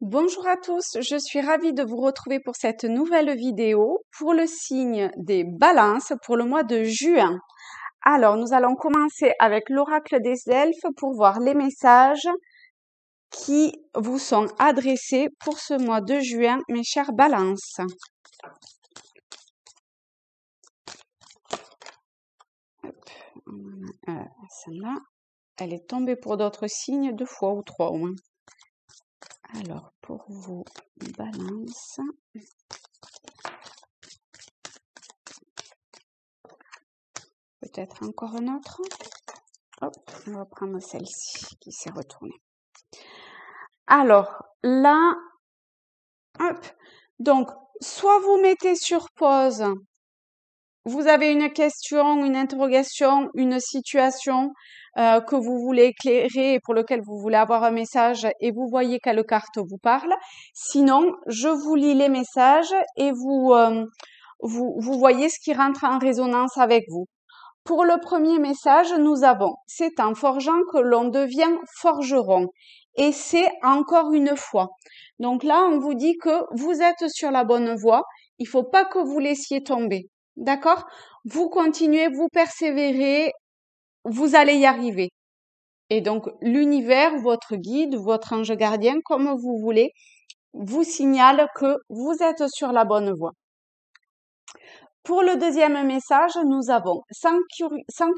Bonjour à tous, je suis ravie de vous retrouver pour cette nouvelle vidéo pour le signe des balances pour le mois de juin. Alors, nous allons commencer avec l'oracle des elfes pour voir les messages qui vous sont adressés pour ce mois de juin, mes chères balances. Celle-là, elle est tombée pour d'autres signes 2 fois ou 3 au moins. Alors, pour vous, balance. Peut-être encore un autre. Hop, on va prendre celle-ci qui s'est retournée. Alors, là, hop, donc, soit vous mettez sur pause, vous avez une question, une interrogation, une situation que vous voulez éclairer et pour lequel vous voulez avoir un message et vous voyez quelle carte vous parle. Sinon, je vous lis les messages et vous voyez ce qui rentre en résonance avec vous. Pour le premier message, nous avons « C'est en forgeant que l'on devient forgeron ». Et c'est encore une fois. Donc là, on vous dit que vous êtes sur la bonne voie. Il ne faut pas que vous laissiez tomber. D'accord? Vous continuez, vous persévérez, vous allez y arriver. Et donc, l'univers, votre guide, votre ange gardien, comme vous voulez, vous signale que vous êtes sur la bonne voie. Pour le deuxième message, nous avons « Sans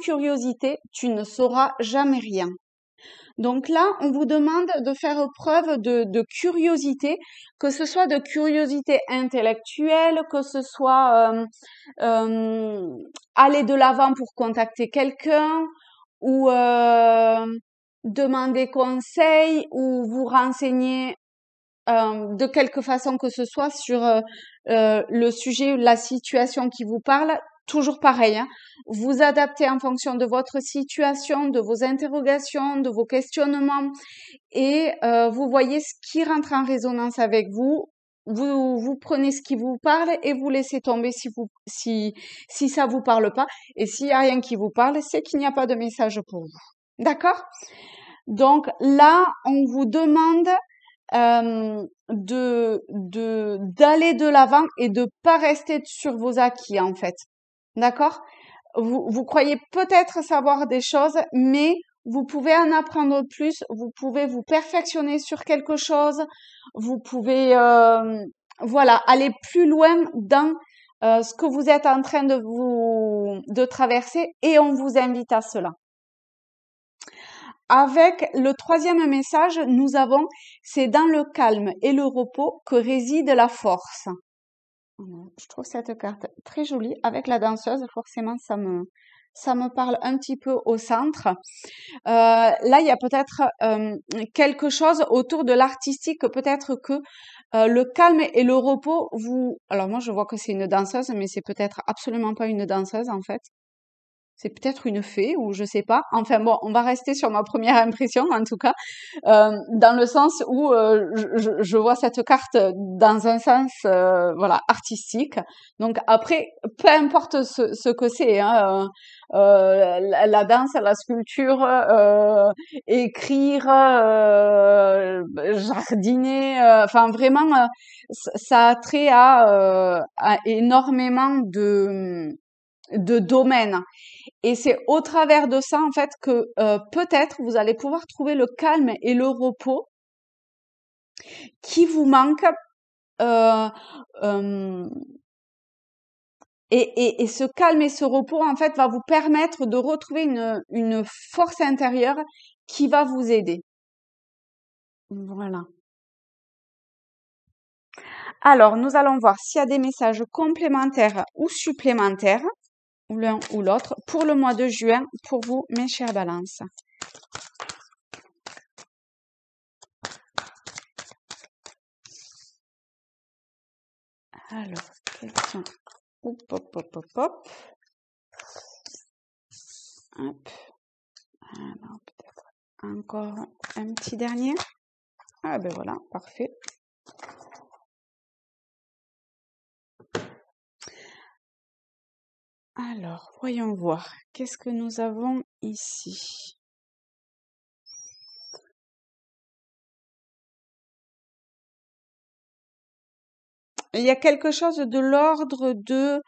curiosité, tu ne sauras jamais rien ». Donc là, on vous demande de faire preuve de curiosité, que ce soit de curiosité intellectuelle, que ce soit aller de l'avant pour contacter quelqu'un, ou demander conseil, ou vous renseigner de quelque façon que ce soit sur le sujet, la situation qui vous parle, toujours pareil. Hein, vous adaptez en fonction de votre situation, de vos interrogations, de vos questionnements et vous voyez ce qui rentre en résonance avec vous. Vous prenez ce qui vous parle et vous laissez tomber si ça vous parle pas. Et s'il y a rien qui vous parle, c'est qu'il n'y a pas de message pour vous. D'accord? Donc là, on vous demande d'aller de l'avant et de pas rester sur vos acquis en fait. D'accord? Vous croyez peut-être savoir des choses, mais vous pouvez en apprendre plus, vous pouvez vous perfectionner sur quelque chose, vous pouvez voilà, aller plus loin dans ce que vous êtes en train de traverser et on vous invite à cela. Avec le troisième message, nous avons « C'est dans le calme et le repos que réside la force ». Je trouve cette carte très jolie. Avec la danseuse, forcément, ça me parle un petit peu au centre. Là, il y a peut-être quelque chose autour de l'artistique, peut-être que le calme et le repos, alors moi, je vois que c'est une danseuse, mais c'est peut-être absolument pas une danseuse, en fait. C'est peut-être une fée ou je sais pas. Enfin bon, on va rester sur ma première impression en tout cas, dans le sens où je vois cette carte dans un sens voilà artistique. Donc après, peu importe ce que c'est, hein, la danse, la sculpture, écrire, jardiner, enfin vraiment, ça a trait à énormément de domaines. Et c'est au travers de ça, en fait, que peut-être vous allez pouvoir trouver le calme et le repos qui vous manquent. Et ce calme et ce repos, en fait, va vous permettre de retrouver une force intérieure qui va vous aider. Voilà. Alors, nous allons voir s'il y a des messages complémentaires ou supplémentaires, ou l'un ou l'autre, pour le mois de juin, pour vous, mes chères balances. Alors, question. Hop, hop, hop, hop, hop. Hop. Alors, peut-être encore un petit dernier. Ah ben voilà, parfait. Alors, voyons voir. Qu'est-ce que nous avons ici? il y a quelque chose de l'ordre de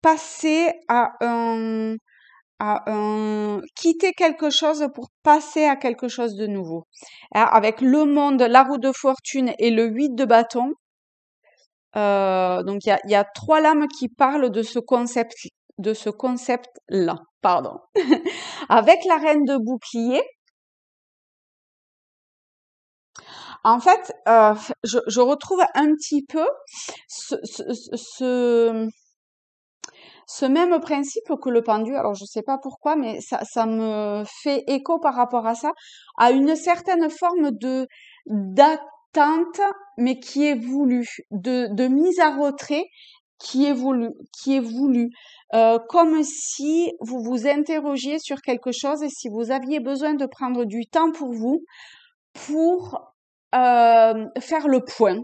passer quitter quelque chose pour passer à quelque chose de nouveau. Avec le monde, la roue de fortune et le 8 de bâton, donc il y a 3 lames qui parlent de ce concept-là, pardon. Avec la reine de bouclier, en fait, je retrouve un petit peu ce, ce, ce, ce même principe que le pendu. Alors, je sais pas pourquoi, mais ça me fait écho par rapport à ça, à une certaine forme d'attente, mais qui est voulue, de mise à retrait qui est voulu. Comme si vous vous interrogiez sur quelque chose et si vous aviez besoin de prendre du temps pour vous, pour faire le point.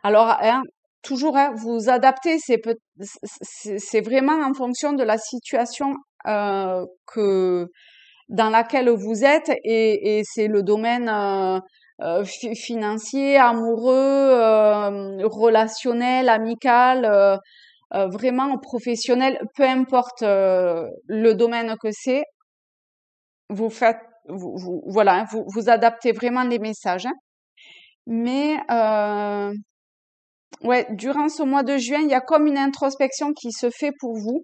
Alors, hein, toujours, hein, vous adaptez, c'est vraiment en fonction de la situation que dans laquelle vous êtes et c'est le domaine financier, amoureux, relationnel, amical, vraiment professionnel, peu importe le domaine que c'est, vous faites, voilà, hein, vous adaptez vraiment les messages. Hein. Mais ouais, durant ce mois de juin, il y a comme une introspection qui se fait pour vous.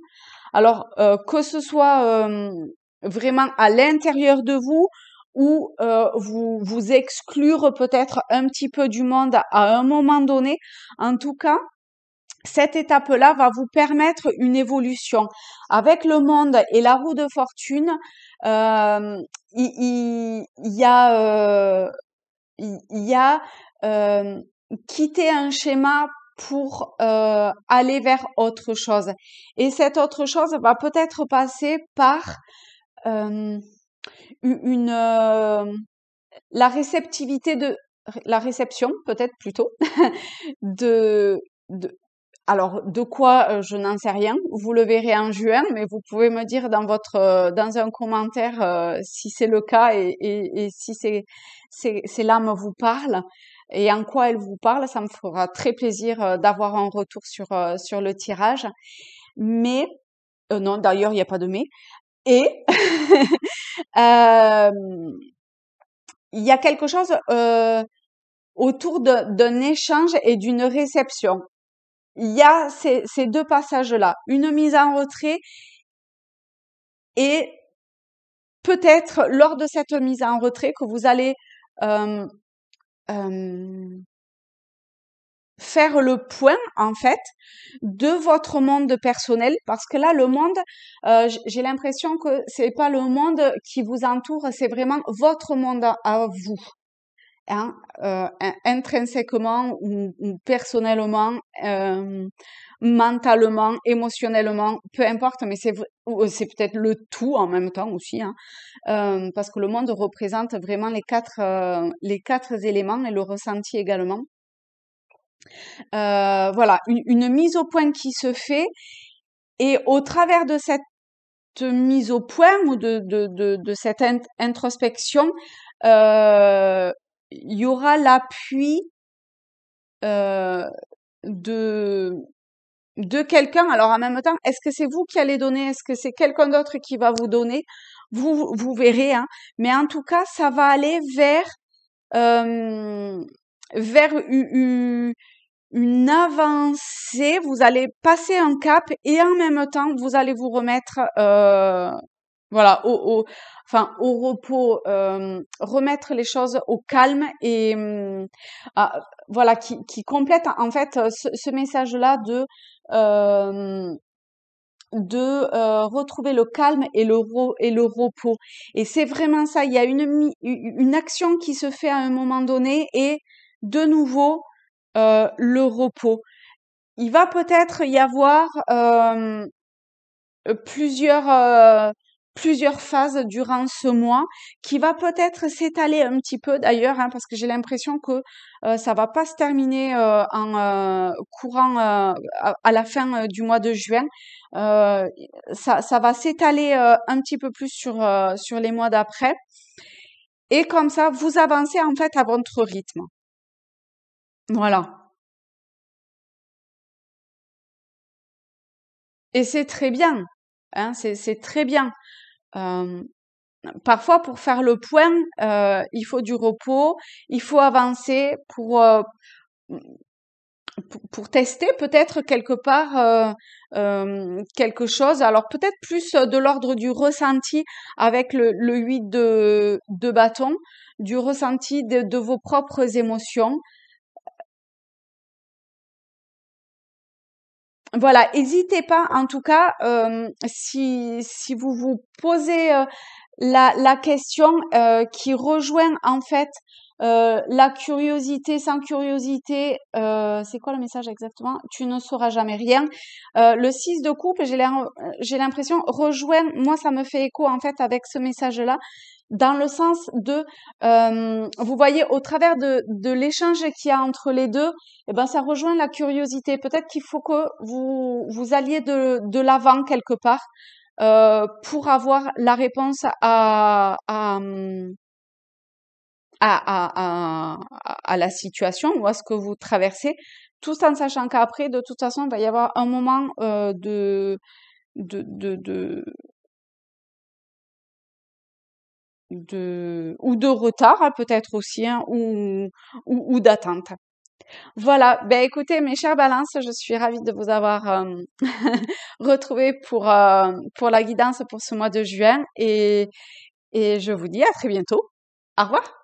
Alors, que ce soit vraiment à l'intérieur de vous ou vous exclure peut-être un petit peu du monde à un moment donné. En tout cas, cette étape-là va vous permettre une évolution. Avec le monde et la roue de fortune, il y a quitter un schéma pour aller vers autre chose. Et cette autre chose va peut-être passer par la réceptivité la réception peut-être plutôt de, de alors de quoi je n'en sais rien. Vous le verrez en juin, mais vous pouvez me dire dans un commentaire si c'est le cas et si ces lames vous parlent et en quoi elles vous parlent. Ça me fera très plaisir d'avoir un retour sur le tirage. Mais non, d'ailleurs il n'y a pas de mais. Et il y a quelque chose autour d'un échange et d'une réception. Il y a ces 2 passages-là, une mise en retrait et peut-être lors de cette mise en retrait que vous allez euh, faire le point en fait de votre monde personnel parce que là le monde, j'ai l'impression que c'est pas le monde qui vous entoure, c'est vraiment votre monde à vous. Hein, intrinsèquement ou personnellement, mentalement, émotionnellement, peu importe, mais c'est peut-être le tout en même temps aussi, hein, parce que le monde représente vraiment les 4 éléments et le ressenti également. Voilà, une mise au point qui se fait et au travers de cette mise au point ou de cette introspection, il y aura l'appui de quelqu'un. Alors en même temps, est-ce que c'est vous qui allez donner? Est-ce que c'est quelqu'un d'autre qui va vous donner? Vous verrez. Hein. Mais en tout cas, ça va aller vers vers une avancée. Vous allez passer un cap et en même temps, vous allez vous remettre voilà, enfin, au repos, remettre les choses au calme et voilà, qui complète en fait ce message-là retrouver le calme et le repos. Et c'est vraiment ça. Il y a une action qui se fait à un moment donné et de nouveau le repos. Il va peut-être y avoir plusieurs plusieurs phases durant ce mois qui va peut-être s'étaler un petit peu d'ailleurs, hein, parce que j'ai l'impression que ça va pas se terminer en courant à la fin du mois de juin. Euh, ça va s'étaler un petit peu plus sur les mois d'après. Et comme ça, vous avancez en fait à votre rythme. Voilà. Et c'est très bien. Hein, c'est très bien. Euh, Parfois, pour faire le point, il faut du repos, il faut avancer pour tester peut-être quelque part quelque chose. Alors peut-être plus de l'ordre du ressenti avec le 8 de bâton, du ressenti de vos propres émotions. Voilà, n'hésitez pas, en tout cas, si vous vous posez la question qui rejoint en fait la curiosité sans curiosité, c'est quoi le message exactement? Tu ne sauras jamais rien. Le 6 de coupe, j'ai l'impression, rejoint, moi ça me fait écho en fait avec ce message-là, dans le sens de, vous voyez, au travers de l'échange qu'il y a entre les deux, eh ben, ça rejoint la curiosité. Peut-être qu'il faut que vous alliez de l'avant quelque part pour avoir la réponse à la situation ou à ce que vous traversez, tout en sachant qu'après, de toute façon, il va y avoir un moment de, de, de, ou de retard, hein, peut-être aussi, hein, ou d'attente. Voilà, ben écoutez, mes chères balances, je suis ravie de vous avoir retrouvé pour la guidance pour ce mois de juin et je vous dis à très bientôt. Au revoir.